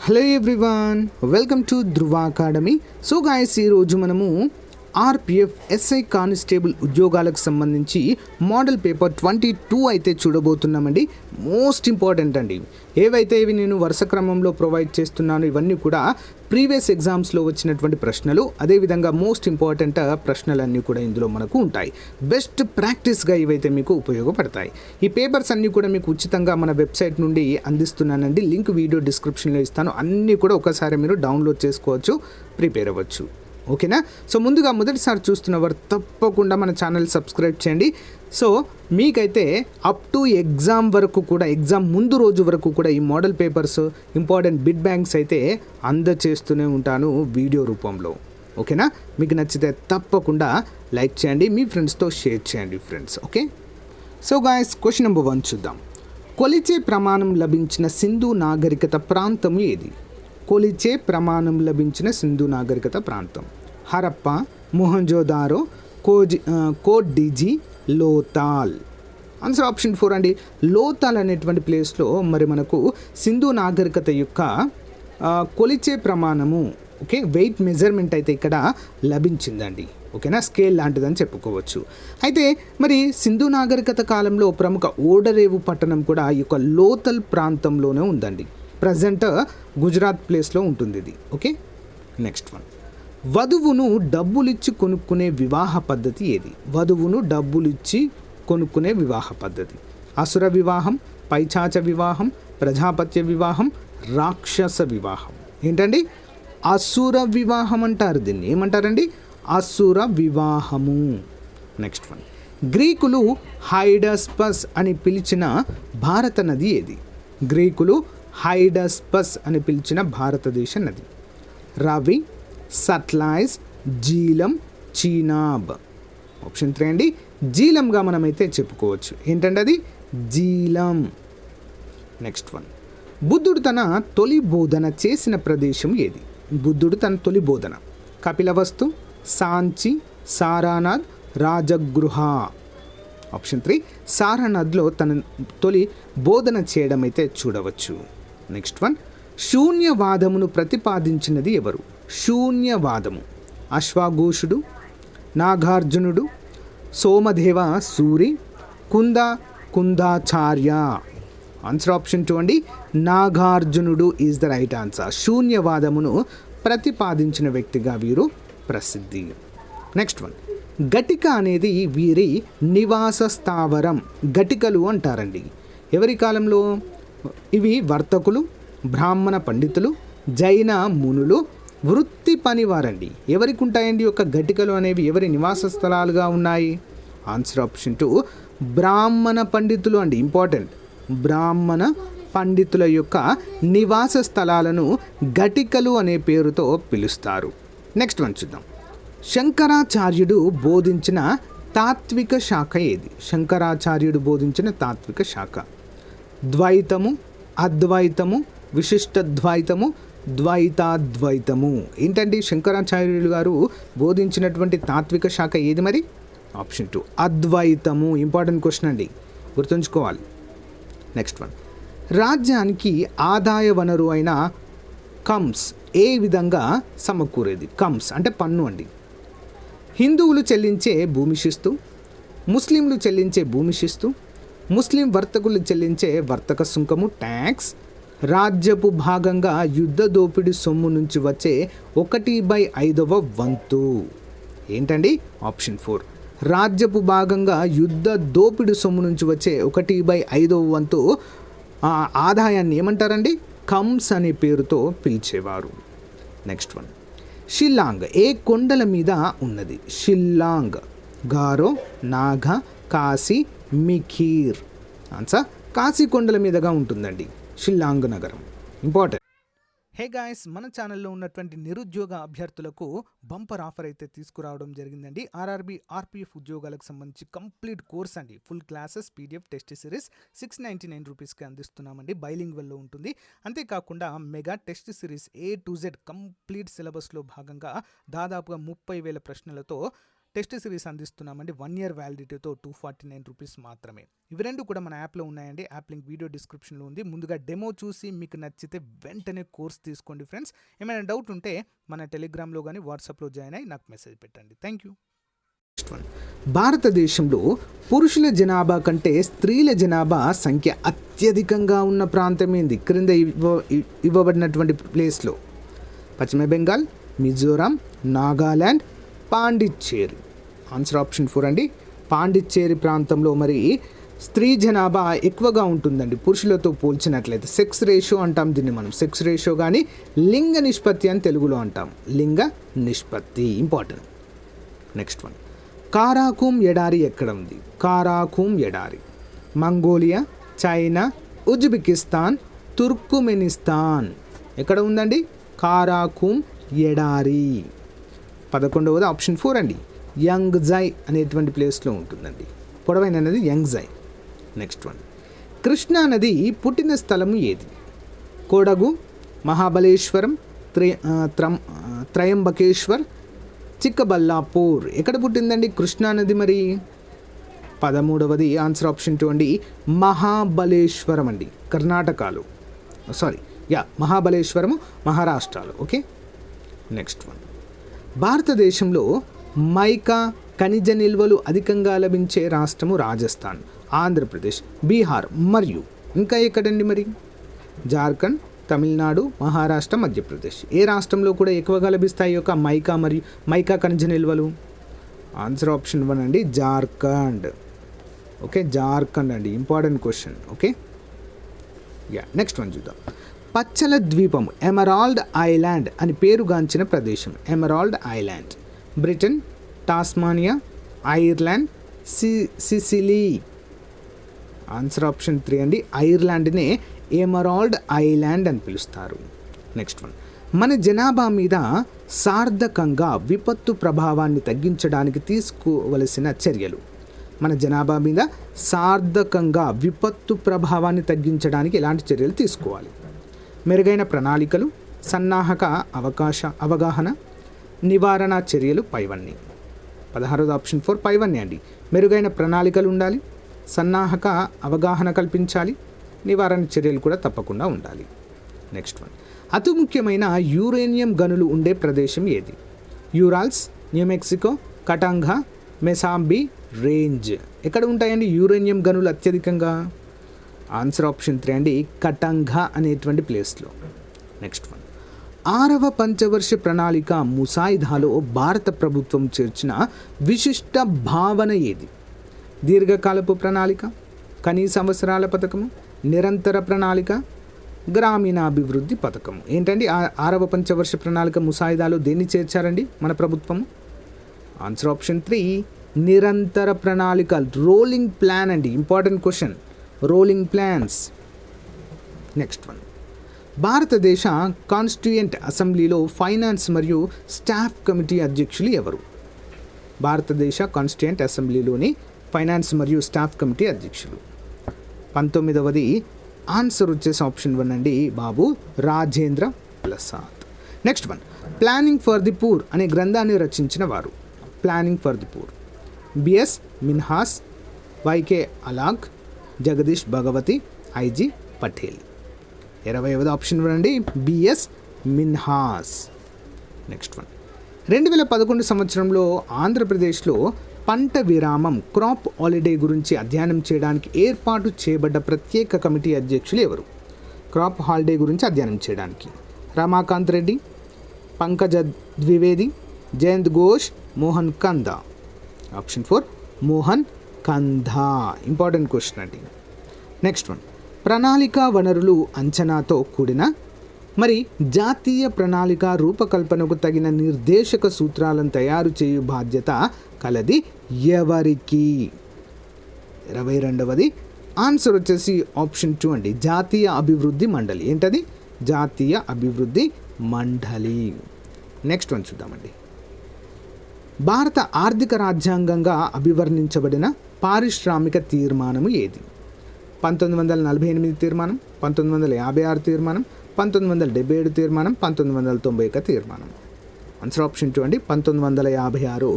Hello everyone, welcome to Dhruva academy. So guys, ఈరోజు మనము RPF SI constable ఉద్యోగాలకు సంబంధించి మోడల్ పేపర్ 22 అయితే చూడబోతున్నామండి. మోస్ట్ ఇంపార్టెంట్ అండి. ఏవైతే ఇవి నేను వరుస క్రమంలో ప్రొవైడ్ చేస్తున్నాను ఇవన్నీ కూడా ప్రీవియస్ ఎగ్జామ్స్లో వచ్చినటువంటి ప్రశ్నలు, అదేవిధంగా మోస్ట్ ఇంపార్టెంట్ ప్రశ్నలన్నీ కూడా ఇందులో మనకు ఉంటాయి. బెస్ట్ ప్రాక్టీస్గా ఇవైతే మీకు ఉపయోగపడతాయి. ఈ పేపర్స్ అన్నీ కూడా మీకు ఉచితంగా మన వెబ్సైట్ నుండి అందిస్తున్నానండి. లింక్ వీడియో డిస్క్రిప్షన్లో ఇస్తాను. అన్నీ కూడా ఒకసారి మీరు డౌన్లోడ్ చేసుకోవచ్చు, ప్రిపేర్ అవ్వచ్చు. ఓకేనా? సో ముందుగా మొదటిసారి చూస్తున్న వారు తప్పకుండా మన ఛానల్ సబ్స్క్రైబ్ చేయండి. సో మీకైతే అప్ టు ఎగ్జామ్ వరకు కూడా, ఎగ్జామ్ ముందు రోజు వరకు కూడా ఈ model papers, important bit banks అయితే అందచేస్తూనే ఉంటాను వీడియో రూపంలో. ఓకేనా? మీకు నచ్చితే తప్పకుండా లైక్ చేయండి, మీ ఫ్రెండ్స్తో షేర్ చేయండి friends. Okay, so guys, question number 1 చూద్దాం. కొలిచే ప్రమాణం లభించిన సింధు నాగరికత ప్రాంతం ఏది? కొలిచే ప్రమాణం లభించిన సింధు నాగరికత ప్రాంతం హరప్ప, మొహంజోదారో, కోట్డిజీ, లోతాల్. ఆన్సర్ ఆప్షన్ 4 అండి. లోతాల్ అనేటువంటి ప్లేస్లో మరి మనకు సింధు నాగరికత యొక్క కొలిచే ప్రమాణము, ఓకే, వెయిట్ మెజర్మెంట్ అయితే ఇక్కడ లభించిందండి. ఓకేనా? స్కేల్ లాంటిదని చెప్పుకోవచ్చు. అయితే మరి సింధు నాగరికత కాలంలో ప్రముఖ ఓడరేవు పట్టణం కూడా ఈ యొక్క లోతల్ ప్రాంతంలోనే ఉందండి. ప్రజెంట్ గుజరాత్ ప్లేస్లో ఉంటుంది ఇది. Okay, next one. వధువును డబ్బులిచ్చి కొనుక్కునే వివాహ పద్ధతి ఏది? వధువును డబ్బులిచ్చి కొనుక్కునే వివాహ పద్ధతి అసుర వివాహం, పైచాచ వివాహం, ప్రజాపత్య వివాహం, రాక్షస వివాహం. ఏంటండి? అసుర వివాహం అంటారు. దీన్ని ఏమంటారండి? అసుర వివాహము. Next one. గ్రీకులు హైడస్పస్ అని పిలిచిన భారత నది ఏది? గ్రీకులు హైడస్పస్ అని పిలిచిన భారతదేశ నది రవి, సట్లైజ్, జీలం, చీనాబ్. ఆప్షన్ 3 అండి. జీలంగా మనమైతే చెప్పుకోవచ్చు. ఏంటంటే అది జీలం. Next one. బుద్ధుడు తన తొలి బోధన చేసిన ప్రదేశం ఏది? బుద్ధుడు తన తొలి బోధన కపిలవస్తు, సాంచి, సారానాథ్, రాజగృహ. ఆప్షన్ 3 సారానాథ్లో తన తొలి బోధన చేయడం అయితే చూడవచ్చు. Next one. శూన్యవాదమును ప్రతిపాదించినది ఎవరు? శూన్యవాదము అశ్వాఘోషుడు, నాగార్జునుడు, సోమదేవ సూరి, కుందాచార్య. ఆన్సర్ ఆప్షన్ 2 అండి. నాగార్జునుడు ఈజ్ ద రైట్ ఆన్సర్. శూన్యవాదమును ప్రతిపాదించిన వ్యక్తిగా వీరు ప్రసిద్ధి. Next one. గటిక అనేది వీరి నివాస స్థావరం. గటికలు అంటారండి. ఎవరి కాలంలో? ఇవి వర్తకులు, బ్రాహ్మణ పండితులు, జైన మునులు, వృత్తి పనివారండి. ఎవరికి ఉంటాయండి యొక్క గటికలు అనేవి? ఎవరి నివాస స్థలాలుగా ఉన్నాయి? ఆన్సర్ ఆప్షన్ 2 బ్రాహ్మణ పండితులు అండి. ఇంపార్టెంట్. బ్రాహ్మణ పండితుల యొక్క నివాస స్థలాలను గటికలు అనే పేరుతో పిలుస్తారు. నెక్స్ట్ వన్ చూద్దాం. శంకరాచార్యుడు బోధించిన తాత్విక శాఖ ఏది? శంకరాచార్యుడు బోధించిన తాత్విక శాఖ ద్వైతము, అద్వైతము, విశిష్టద్వైతము, ద్వైతాద్వైతము. ఏంటండి శంకరాచార్యులు గారు బోధించినటువంటి తాత్విక శాఖ ఏది మరి? ఆప్షన్ 2 అద్వైతము. ఇంపార్టెంట్ క్వశ్చన్ అండి, గుర్తుంచుకోవాలి. Next one. రాజ్యానికి ఆదాయ వనరు అయిన కమ్స్ ఏ విధంగా సమకూరేది? కమ్స్ అంటే పన్ను అండి. హిందువులు చెల్లించే భూమి శిస్తు, ముస్లింలు చెల్లించే భూమి శిస్తు, ముస్లిం వర్తకులు చెల్లించే వర్తక సుంకము ట్యాక్స్, రాజ్యపు భాగంగా యుద్ధ దోపిడీ సొమ్ము నుంచి వచ్చే 1/5వ వంతు. ఏంటండి? ఆప్షన్ 4 రాజ్యపు భాగంగా యుద్ధ దోపిడీ సొమ్ము నుంచి వచ్చే 1/5వ వంతు ఆదాయాన్ని ఏమంటారండి? కమ్స్ అనే పేరుతో పిలిచేవారు. Next one. షిల్లాంగ్ ఏ కొండల మీద ఉన్నది? షిల్లాంగ్ గారో, నాగ, కాశీ, మిఖీర్. ఆన్సర్ కాశీ కొండల మీదుగా ఉంటుందండి షిల్లాంగ్ నగరం. ఇంపార్టెంట్. హే గాయస్, మన ఛానల్లో ఉన్నటువంటి నిరుద్యోగ అభ్యర్థులకు బంపర్ ఆఫర్ అయితే తీసుకురావడం జరిగిందండి. ఆర్ఆర్బీ, ఆర్పీఎఫ్ ఉద్యోగాలకు సంబంధించి కంప్లీట్ కోర్స్ అండి. Full classes, PDF, test series 699 రూపీస్కి అందిస్తున్నామండి. బైలింగ్వెల్లో ఉంటుంది. అంతేకాకుండా mega test series A to Z complete సిలబస్లో భాగంగా దాదాపుగా 30,000 ప్రశ్నలతో టెస్ట్ సిరీస్ అందిస్తున్నామండి. 1 year వ్యాలిడిటీతో 249 రూపీస్ మాత్రమే. ఇవి రెండు కూడా మన యాప్లో ఉన్నాయండి. యాప్ లింక్ వీడియో డిస్క్రిప్షన్లో ఉంది. ముందుగా డెమో చూసి మీకు నచ్చితే వెంటనే కోర్స్ తీసుకోండి ఫ్రెండ్స్. ఏమైనా డౌట్ ఉంటే మన టెలిగ్రామ్లో కానీ వాట్సాప్లో జాయిన్ అయ్యి నాకు మెసేజ్ పెట్టండి. Thank you. భారతదేశంలో పురుషుల జనాభా కంటే స్త్రీల జనాభా సంఖ్య అత్యధికంగా ఉన్న ప్రాంతం ఏంది? క్రింద ఇవ్వబడినటువంటి ప్లేస్లో పశ్చిమ బెంగాల్, మిజోరాం, నాగాల్యాండ్, పాండిచ్చేరి. ఆన్సర్ ఆప్షన్ 4 అండి. పాండిచ్చేరి ప్రాంతంలో మరి స్త్రీ జనాభా ఎక్కువగా ఉంటుందండి పురుషులతో పోల్చినట్లయితే. సెక్స్ రేషియో అంటాం దీన్ని మనం. సెక్స్ రేషియో కానీ లింగ నిష్పత్తి అని తెలుగులో అంటాం. లింగ నిష్పత్తి ఇంపార్టెంట్. నెక్స్ట్ వన్, కారాకోమ్ ఎడారి ఎక్కడ ఉంది? కారాకోమ్ ఎడారి మంగోలియా, చైనా, ఉజ్బెకిస్తాన్, తుర్కుమెనిస్తాన్. ఎక్కడ ఉందండి కారాకోమ్ ఎడారి? 11వది ఆప్షన్ 4 అండి. యాంగ్జై అనేటువంటి ప్లేస్లో ఉంటుందండి. పొడవైన నది యాంగ్జై. నెక్స్ట్ వన్, కృష్ణా నది పుట్టిన స్థలం ఏది? కొడగు, మహాబలేశ్వరం, త్రయంబకేశ్వర్, చిక్కబల్లాపూర్. ఎక్కడ పుట్టిందండి కృష్ణా నది మరి? 13వది ఆన్సర్ ఆప్షన్ 2 అండి. మహాబలేశ్వరం అండి, కర్ణాటకలో. మహాబలేశ్వరము మహారాష్ట్రలో. ఓకే. నెక్స్ట్ వన్, భారతదేశంలో మైకా ఖనిజ నిల్వలు అధికంగా లభించే రాష్ట్రము రాజస్థాన్, ఆంధ్రప్రదేశ్, బీహార్ మరియు ఇంకా ఎక్కడండి మరి? జార్ఖండ్, తమిళనాడు, మహారాష్ట్ర, మధ్యప్రదేశ్. ఏ రాష్ట్రంలో కూడా ఎక్కువగా లభిస్తాయి యొక్క మైకా ఖనిజ నిల్వలు? ఆన్సర్ ఆప్షన్ 1 అండి, జార్ఖండ్. ఓకే, జార్ఖండ్ అండి, important question. Okay. Next one చూద్దాం. పచ్చల ద్వీపం ఎమరాల్డ్ ఐలాండ్ అని పేరుగాంచిన ప్రదేశం. Emerald island Britain, Tasmania, Ireland, Sicily. Answer option 3 అండి. ఐర్లాండ్నే ఎమరాల్డ్ ఐలాండ్ అని పిలుస్తారు. నెక్స్ట్ వన్, మన జనాభా మీద సార్థకంగా విపత్తు ప్రభావాన్ని తగ్గించడానికి తీసుకోవలసిన చర్యలు. మన జనాభా మీద సార్థకంగా విపత్తు ప్రభావాన్ని తగ్గించడానికి ఎలాంటి చర్యలు తీసుకోవాలి? మెరుగైన ప్రణాళికలు, సన్నాహక అవగాహన, నివారణ చర్యలు పైవన్నీ. 16వ ఆప్షన్ 4 పైవన్నీ అండి. మెరుగైన ప్రణాళికలు ఉండాలి, సన్నాహక అవగాహన కల్పించాలి, నివారణ చర్యలు కూడా తప్పకుండా ఉండాలి. నెక్స్ట్ వన్, అతి ముఖ్యమైన యురేనియం గనులు ఉండే ప్రదేశం ఏది? యూరాల్స్, న్యూ మెక్సికో, కటాంగా, మెసాంబి రేంజ్. ఎక్కడ ఉంటాయండి యురేనియం గనులు అత్యధికంగా? ఆన్సర్ ఆప్షన్ 3 అండి, కటాంగా అనేటువంటి ప్లేస్లో. నెక్స్ట్ వన్, 6వ పంచవర్ష ప్రణాళిక ముసాయిదాలో భారత ప్రభుత్వం చేర్చిన విశిష్ట భావన ఏది? దీర్ఘకాలపు ప్రణాళిక, కనీస అవసరాల పథకము, నిరంతర ప్రణాళిక, గ్రామీణాభివృద్ధి పథకం. ఏంటండి 6వ పంచవర్ష ప్రణాళిక ముసాయిదాలో దేన్ని చేర్చారండి మన ప్రభుత్వం? ఆన్సర్ ఆప్షన్ 3 నిరంతర ప్రణాళిక, రోలింగ్ ప్లాన్ అండి, important question, rolling plans. Next one, భారతదేశ కాన్స్టిట్యూయెంట్ అసెంబ్లీలో ఫైనాన్స్ మరియు స్టాఫ్ కమిటీ అధ్యక్షులు ఎవరు? భారతదేశ కాన్స్టిట్యూయెంట్ అసెంబ్లీలోని ఫైనాన్స్ మరియు స్టాఫ్ కమిటీ అధ్యక్షులు. 19వది ఆన్సర్ వచ్చేసి ఆప్షన్ 1 అండి, Babu Rajendra Prasad. Next one, planning for the poor అనే గ్రంథాన్ని రచించిన వారు. Planning for the poor BS Minhas, YK Alagh, Jagdish Bhagwati, IG Patel. 20వ ఆప్షన్ 1 అండి, బిఎస్ మిన్హాస్. నెక్స్ట్ వన్, 2011 సంవత్సరంలో ఆంధ్రప్రదేశ్లో పంట విరామం క్రాప్ హాలిడే గురించి అధ్యయనం చేయడానికి ఏర్పాటు చేయబడ్డ ప్రత్యేక కమిటీ అధ్యక్షులు ఎవరు? క్రాప్ హాలిడే గురించి అధ్యయనం చేయడానికి రమాకాంత్ రెడ్డి, పంకజ ద్వివేది, జయంత్ ఘోష్, మోహన్ కందా. ఆప్షన్ 4 మోహన్ కందా, ఇంపార్టెంట్ క్వశ్చన్ అండి. నెక్స్ట్ వన్, ప్రణాళిక వనరులు అంచనాతో కూడిన మరి జాతీయ ప్రణాళిక రూపకల్పనకు తగిన నిర్దేశక సూత్రాలను తయారు చేయు బాధ్యత కలది ఎవరికి? 22వది ఆన్సర్ వచ్చేసి ఆప్షన్ 2 అండి, జాతీయ అభివృద్ధి మండలి. ఏంటది? జాతీయ అభివృద్ధి మండలి. నెక్స్ట్ వన్ చూద్దామండి. భారత ఆర్థిక రాజ్యాంగంగా అభివర్ణించబడిన పారిశ్రామిక తీర్మానము ఏది? 1948 తీర్మానం, 1956 తీర్మానం, 1977 తీర్మానం, 1991 తీర్మానం. ఆన్సర్ ఆప్షన్ 2 అండి 1956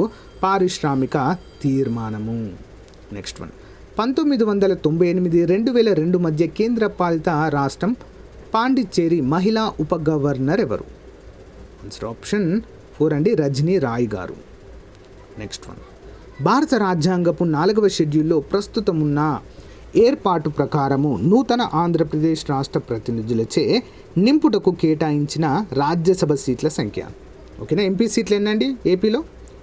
పారిశ్రామిక తీర్మానము. నెక్స్ట్ వన్ 1998 2002 మధ్య కేంద్ర పాలిత రాష్ట్రం పాండిచ్చేరి మహిళా ఉప గవర్నర్ ఎవరు? ఆన్సర్ ఆప్షన్ 4 అండి రజనీ రాయ్ గారు. నెక్స్ట్ వన్ భారత రాజ్యాంగపు 4వ షెడ్యూల్లో ప్రస్తుతం ఉన్న ఏర్పాటు ప్రకారము నూతన ఆంధ్రప్రదేశ్ రాష్ట్ర ప్రతినిధులచే నింపుటకు కేటాయించిన రాజ్యసభ సీట్ల సంఖ్య. ఓకేనా, ఎంపీ సీట్లు ఎన్నండి ఏపీలో?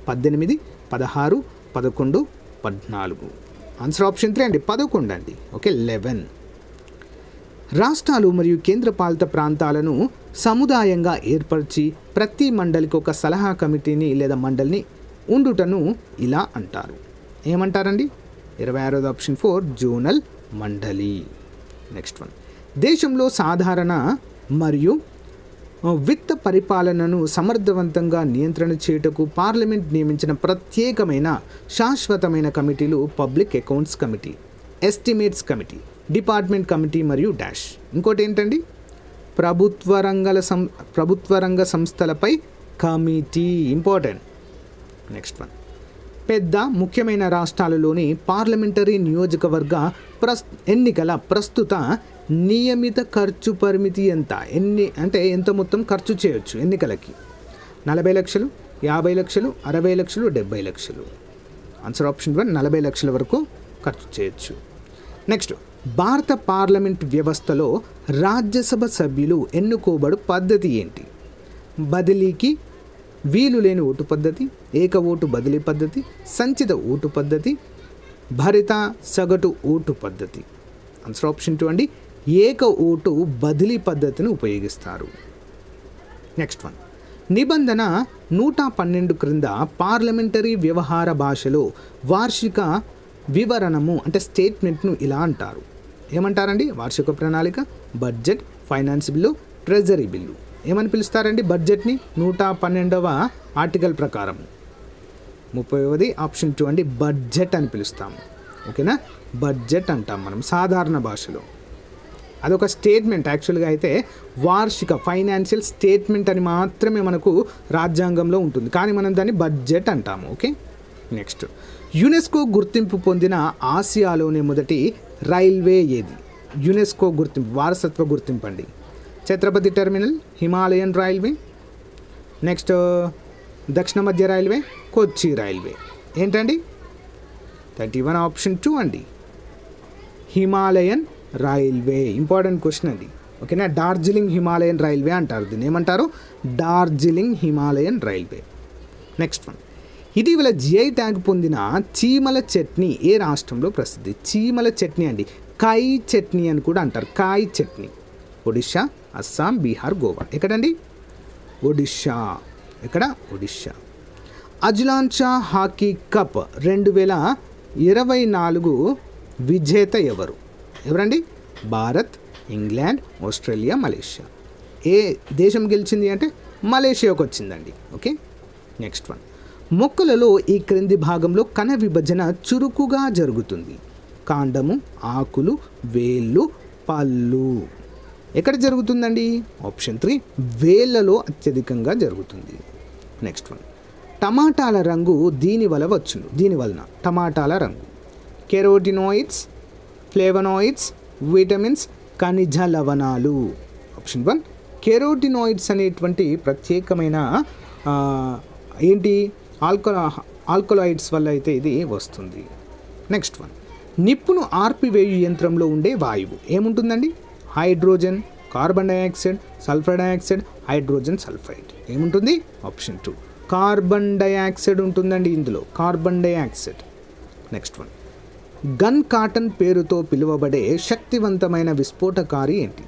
18, 16, 11, 14. ఆన్సర్ ఆప్షన్ 3 అండి 11 అండి. ఓకే, 11. రాష్ట్రాలు మరియు కేంద్రపాలిత ప్రాంతాలను సముదాయంగా ఏర్పరిచి ప్రతి మండలికి ఒక సలహా కమిటీని లేదా మండలిని ఉండుటను ఇలా అంటారు. ఏమంటారండి? 26వ ఆప్షన్ 4 జోనల్ మండలి. నెక్స్ట్ వన్ దేశంలో సాధారణ మరియు విత్త పరిపాలనను సమర్థవంతంగా నియంత్రణ చేయుటకు పార్లమెంట్ నియమించిన ప్రత్యేకమైన శాశ్వతమైన కమిటీలు public accounts committee, estimates committee, department committee మరియు డాష్. ఇంకోటి ఏంటండి? ప్రభుత్వ రంగ సంస్థలపై కమిటీ. ఇంపార్టెంట్. నెక్స్ట్ వన్ పెద్ద ముఖ్యమైన రాష్ట్రాలలోని పార్లమెంటరీ నియోజకవర్గ ఎన్నికల ప్రస్తుత నియమిత ఖర్చు పరిమితి ఎంత? ఎంత మొత్తం ఖర్చు చేయొచ్చు ఎన్నికలకి? 40 లక్షలు, 50 లక్షలు, 60 లక్షలు, 70 లక్షలు. ఆన్సర్ ఆప్షన్ 1 40 లక్షల వరకు ఖర్చు చేయొచ్చు. నెక్స్ట్ భారత పార్లమెంట్ వ్యవస్థలో రాజ్యసభ సభ్యులు ఎన్నుకోబడు పద్ధతి ఏంటి? బదిలీకి వీలు లేని ఓటు పద్ధతి, ఏక ఓటు బదిలీ పద్ధతి, సంచిత ఓటు పద్ధతి, భరిత సగటు ఓటు పద్ధతి. ఆన్సర్ ఆప్షన్ 2 అండి ఏక ఓటు బదిలీ పద్ధతిని ఉపయోగిస్తారు. నెక్స్ట్ వన్ నిబంధన 112 క్రింద పార్లమెంటరీ వ్యవహార భాషలో వార్షిక వివరణము అంటే స్టేట్మెంట్ను ఇలా అంటారు. ఏమంటారండి? వార్షిక ప్రణాళిక, budget, finance bill, treasury bill. ఏమని పిలుస్తారండి బడ్జెట్ని? 112వ ఆర్టికల్ ప్రకారం 30వ ఆప్షన్ 2 అండి బడ్జెట్ అని పిలుస్తాము. ఓకేనా, బడ్జెట్ అంటాం మనం సాధారణ భాషలో. అదొక స్టేట్మెంట్. యాక్చువల్గా అయితే వార్షిక ఫైనాన్షియల్ స్టేట్మెంట్ అని మాత్రమే మనకు రాజ్యాంగంలో ఉంటుంది, కానీ మనం దాన్ని బడ్జెట్ అంటాము. ఓకే, నెక్స్ట్ యునెస్కో గుర్తింపు పొందిన ఆసియాలోనే మొదటి రైల్వే ఏది? యునెస్కో గుర్తింపు, వారసత్వ గుర్తింపు అండి. Chhatrapati terminal, Himalayan railway, next దక్షిణ మధ్య రైల్వే, కొచ్చి రైల్వే. ఏంటండి? 31 ఆప్షన్ 2 అండి హిమాలయన్ రైల్వే. ఇంపార్టెంట్ క్వశ్చన్ అండి. ఓకేనా, డార్జిలింగ్ హిమాలయన్ రైల్వే అంటారు. దీన్ని ఏమంటారు? Darjeeling Himalayan railway. Next one ఇటీవల జిఐ ట్యాగ్ పొందిన చీమల చట్నీ ఏ రాష్ట్రంలో ప్రసిద్ధి? చీమల చట్నీ అండి కాయ్ చట్నీ అని కూడా అంటారు. కాయ్ చట్నీ ఒడిషా, అస్సాం, బీహార్, గోవా. ఎక్కడండి? ఒడిషా. ఎక్కడ? Odisha. Azlan Shah hockey cup 2024 విజేత ఎవరండి? Bharat, England, Australia, Malaysia. ఏ దేశం గెలిచింది అంటే మలేషియాకు వచ్చిందండి. ఓకే, నెక్స్ట్ వన్ మొక్కలలో ఈ క్రింది భాగంలో కణ విభజన చురుకుగా జరుగుతుంది? కాండము, ఆకులు, వేళ్ళు, పళ్ళు. ఎక్కడ జరుగుతుందండి? ఆప్షన్ 3 వేళ్ళలో అత్యధికంగా జరుగుతుంది. నెక్స్ట్ వన్ టమాటాల రంగు దీని వలన టమాటాల రంగు కెరోటినాయిడ్స్, ఫ్లేవనాయిడ్స్, విటమిన్స్, ఖనిజ లవణాలు. ఆప్షన్ 1 కెరోటినాయిడ్స్ అనేటువంటి ప్రత్యేకమైన ఆల్కలాయిడ్స్ వల్ల అయితే ఇది వస్తుంది. నెక్స్ట్ వన్ నిప్పును ఆర్పివేయు యంత్రంలో ఉండే వాయువు ఏముంటుందండి? Hydrogen, carbon dioxide, sulphur dioxide, hydrogen sulphide. ఏముంటుంది? ఆప్షన్ 2 కార్బన్ డైఆక్సైడ్ ఉంటుందండి ఇందులో, carbon dioxide. Next one gun cotton పేరుతో పిలువబడే శక్తివంతమైన విస్ఫోటకారి ఏంటి?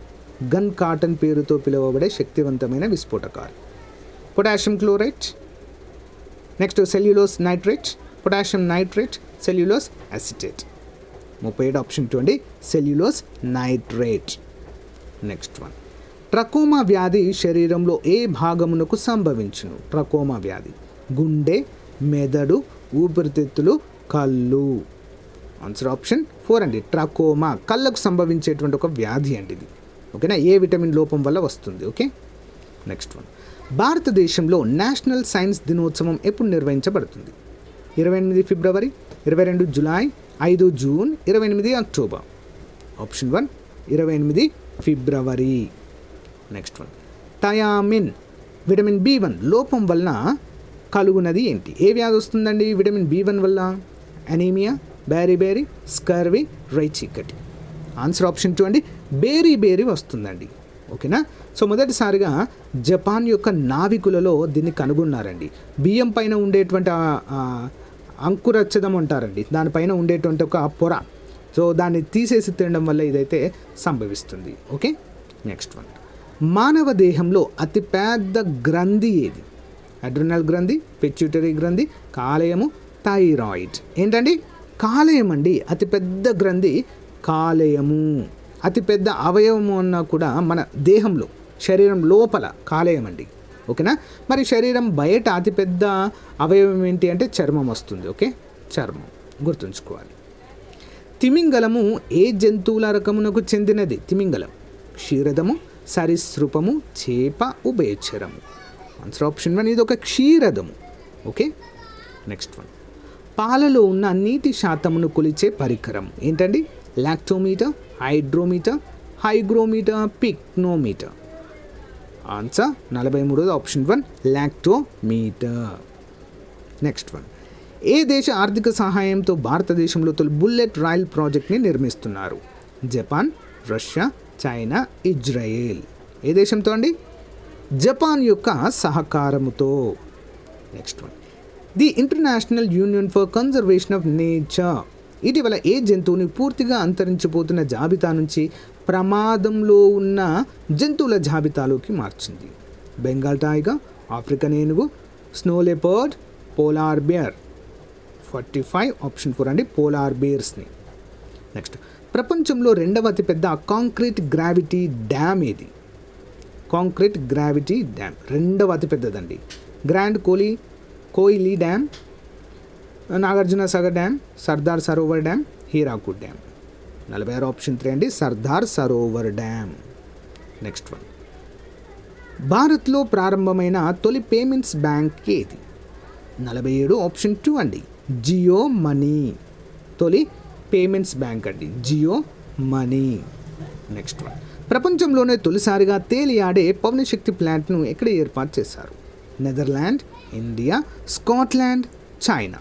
గన్ కాటన్ పేరుతో పిలువబడే శక్తివంతమైన విస్ఫోటకారి potassium chloride, next cellulose nitrate, potassium nitrate, cellulose acetate. 37 option 2 అండి cellulose nitrate. Next one trachoma వ్యాధి శరీరంలో ఏ భాగమునకు సంభవించును? ట్రకోమా వ్యాధి గుండె, మెదడు, ఊపిరితిత్తులు, కళ్ళు. ఆన్సర్ ఆప్షన్ 4 అండి ట్రకోమా కళ్ళకు సంభవించేటువంటి ఒక వ్యాధి అండి ఇది. ఓకేనా, ఏ విటమిన్ లోపం వల్ల వస్తుంది. ఓకే, నెక్స్ట్ వన్ భారతదేశంలో నేషనల్ సైన్స్ దినోత్సవం ఎప్పుడు నిర్వహించబడుతుంది? 28 February, 22 July, 5 June, 28 October. Option 1 28 February. Next one, thiamine vitamin B1 లోపం వలన కలుగునది ఏంటి? ఏ వ్యాధి వస్తుందండి విటమిన్ B1 వల్ల? అనీమియా, బేరీ, స్కర్వీ, రైచికటి. ఆన్సర్ ఆప్షన్ 2 అండి, బేరీ వస్తుందండి. ఓకేనా. సో మొదటిసారిగా జపాన్ యొక్క నావికులలో దీన్ని కనుగొన్నారండి. బియ్యం పైన ఉండేటువంటి అంకురచ్చదం అంటారండి, దానిపైన ఉండేటువంటి ఒక పొర. సో దాన్ని తీసేసి తినడం వల్ల ఇదైతే సంభవిస్తుంది. ఓకే. నెక్స్ట్ వన్, మానవ దేహంలో అతిపెద్ద గ్రంథి ఏది? అడ్రినల్ గ్రంథి, పిట్యూటరీ గ్రంథి, కాలేయము, థైరాయిడ్. ఏంటండి? కాలేయం అండి. అతిపెద్ద గ్రంథి కాలేయము. అతిపెద్ద అవయవము అన్నా కూడా మన దేహంలో, శరీరం లోపల కాలేయం అండి. ఓకేనా. మరి శరీరం బయట అతిపెద్ద అవయవం ఏంటి అంటే చర్మం వస్తుంది. ఓకే, చర్మం గుర్తుంచుకోవాలి. తిమింగలము ఏ జంతువుల రకమునకు చెందినది? తిమింగలం క్షీరదము, సరీసృపము, చేప, ఉభయచరము. ఆన్సర్ ఆప్షన్ 1, ఇది ఒక క్షీరదము. ఓకే. నెక్స్ట్ వన్, పాలలో ఉన్న నీటి శాతమును కొలిచే పరికరం ఏంటండి? Lactometer, hydrometer, hygrometer, pycnometer. Answer 43 option 1 lactometer. Next one, ఏ దేశ ఆర్థిక సహాయంతో భారతదేశంలో తొలి బుల్లెట్ రైల్ ప్రాజెక్ట్ని నిర్మిస్తున్నారు? Japan, Russia, China, Israel. ఏ దేశంతో అండి? జపాన్ యొక్క సహకారముతో. Next one, the international union for conservation of nature ఇటీవల ఏ జంతువుని పూర్తిగా అంతరించిపోతున్న జాబితా నుంచి ప్రమాదంలో ఉన్న జంతువుల జాబితాలోకి మార్చింది? బెంగాల్ టైగర్, ఆఫ్రికన్ ఏనుగు, snow leopard, polar bear. 45 option 4 అండి, పోలార్ బేర్స్ని. నెక్స్ట్, ప్రపంచంలో రెండవ అతిపెద్ద కాంక్రీట్ గ్రావిటీ డ్యామ్ ఏది? కాంక్రీట్ గ్రావిటీ డ్యామ్ రెండవ అతిపెద్దదండి. Grand Coulee dam, Nagarjuna Sagar dam, Sardar Sarovar dam, Hirakud dam. 46 option 3 అండి, Sardar Sarovar dam. Next one, భారత్లో ప్రారంభమైన తొలి పేమెంట్స్ బ్యాంక్ ఏది? 47 ఆప్షన్ 2 అండి, జియో మనీ. తొలి పేమెంట్స్ బ్యాంక్ అండి, జియో మనీ. నెక్స్ట్ వన్, ప్రపంచంలోనే తొలిసారిగా తేలియాడే పవనశక్తి ప్లాంట్ను ఎక్కడ ఏర్పాటు చేశారు? Netherland, India, Scotland, China.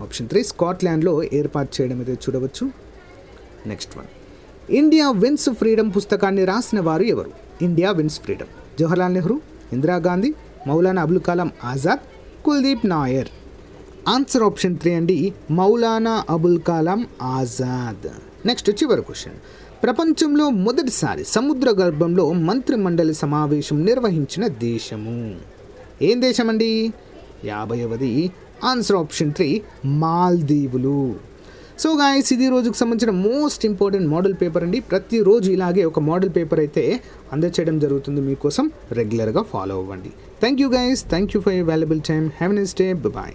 Option 3 స్కాట్లాండ్లో ఏర్పాటు చేయడం అయితే చూడవచ్చు. Next one, India wins freedom పుస్తకాన్ని రాసిన వారు ఎవరు? India wins freedom, Jawaharlal Nehru, Indira Gandhi, Maulana Abul Kalam Azad, Kuldeep Nair. Answer option 3 అండి, మౌలానా అబుల్ కలాం ఆజాద్. నెక్స్ట్ చివరి క్వశ్చన్, ప్రపంచంలో మొదటిసారి సముద్ర గర్భంలో మంత్రిమండలి సమావేశం నిర్వహించిన దేశము? ఏం దేశం అండి? 50వది ఆన్సర్ ఆప్షన్ 3 మాల్దీవులు. సో గాయస్, ఇది రోజుకు సంబంధించిన మోస్ట్ ఇంపార్టెంట్ మోడల్ పేపర్ అండి. ప్రతిరోజు ఇలాగే ఒక మోడల్ పేపర్ అయితే అందచేయడం జరుగుతుంది మీకోసం. రెగ్యులర్గా ఫాలో అవ్వండి. Thank you guys, thank you for your valuable time. Have a nice day. Bye.